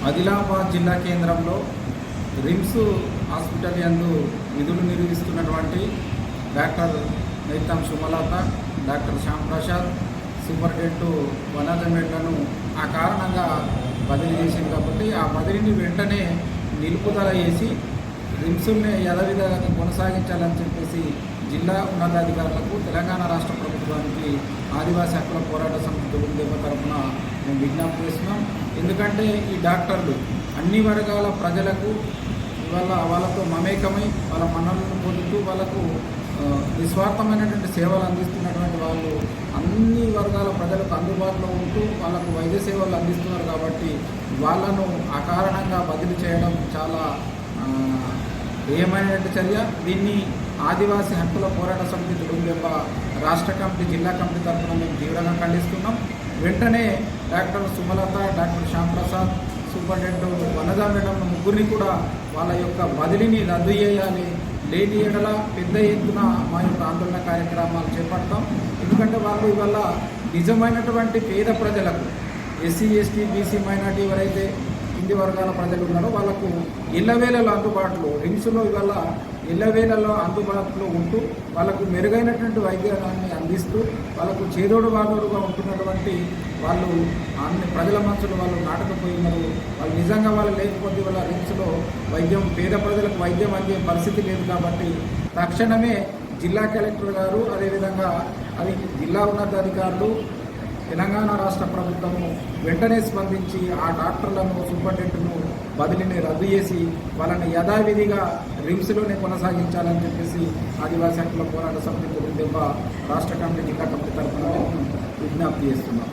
ఆదిలాబాద్ జిల్లా కేంద్రంలో RIMS hospital యందు విధులు నిర్వహిస్తున్నటువంటి డాక్టర్ నైతం సుమలత, డాక్టర్ శ్యామ్ ప్రసాద్, సూపరింటెండెంట్ వనజమెంట్లను ఆ కారణంగా బదిలీ చేసింది కాబట్టి ఆ బదిలీని వెంటనే నిలుపుదల చేసి రిమ్స్ని యథావిధిగా కొనసాగించాలని చెప్పేసి జిల్లా ఉన్నతాధికారులకు, తెలంగాణ రాష్ట్ర ప్రభుత్వానికి ఆదివాసీ హక్కుల పోరాట సమితి తొలుగుదెబ్బ తరఫున మేము విజ్ఞప్తి చేస్తున్నాం. ఎందుకంటే ఈ డాక్టర్లు అన్ని వర్గాల ప్రజలకు ఇవాళ వాళ్ళతో మమేకమై వాళ్ళ మన్నలను పొందుతూ వాళ్ళకు నిస్వార్థమైనటువంటి సేవలు అందిస్తున్నటువంటి వాళ్ళు అన్ని వర్గాల ప్రజలకు అందుబాటులో ఉంటూ వాళ్ళకు వైద్య సేవలు అందిస్తున్నారు. కాబట్టి వాళ్ళను అకారణంగా బదిలీ చేయడం చాలా ఏమైనటువంటి చర్య. దీన్ని ఆదివాసీ హక్కుల పోరాట సమితి తొలుగుదెబ్బ రాష్ట్ర కమిటీ, జిల్లా కమిటీ తరఫున మేము తీవ్రంగా ఖండిస్తున్నాం. వెంటనే doctor Sumalatha, doctor Shyam Prasad, superintendent Vanaja madam ముగ్గురిని కూడా వాళ్ళ యొక్క బదిలీని రద్దు చేయాలి. లేని ఏడల పెద్ద ఎత్తున మా యొక్క ఆందోళన కార్యక్రమాలు చేపడతాం. ఎందుకంటే వాళ్ళు ఇవాళ నిజమైనటువంటి పేద ప్రజలకు, ఎస్సీ, ఎస్టీ, బీసీ, మైనార్టీ ఎవరైతే కింది వర్గాల ప్రజలు ఉన్నారో వాళ్ళకు ఇళ్లవేళలో అందుబాటులో, రిమ్స్లో ఇవాళ ఇళ్లవేళలో అందుబాటులో ఉంటూ వాళ్ళకు మెరుగైనటువంటి వైద్యాన్ని అందిస్తూ వాళ్ళకు చేదోడు వాదోడుగా ఉంటున్నటువంటి వాళ్ళు అన్ని ప్రజల మనసులు వాళ్ళు నాటకపోయినారు. వాళ్ళు నిజంగా వాళ్ళు లేకపోతే వాళ్ళ రిమ్స్లో వైద్యం, పేద ప్రజలకు వైద్యం అందే పరిస్థితి లేదు. కాబట్టి తక్షణమే జిల్లా కలెక్టర్ గారు, అదేవిధంగా అది జిల్లా ఉన్నతాధికారులు, తెలంగాణ రాష్ట్ర ప్రభుత్వము వెంటనే స్పందించి ఆ డాక్టర్లను, సూపరింటెండెంట్ను బదిలీని రద్దు చేసి వాళ్ళని యథావిధిగా రిమ్స్లోనే కొనసాగించాలని చెప్పేసి ఆదివాసీ హక్కుల పోరాట సమితి తొలుగుదెబ్బ రాష్ట్ర కమిటీ, జిల్లా కమిటీ తరఫున విజ్ఞప్తి చేస్తున్నాం.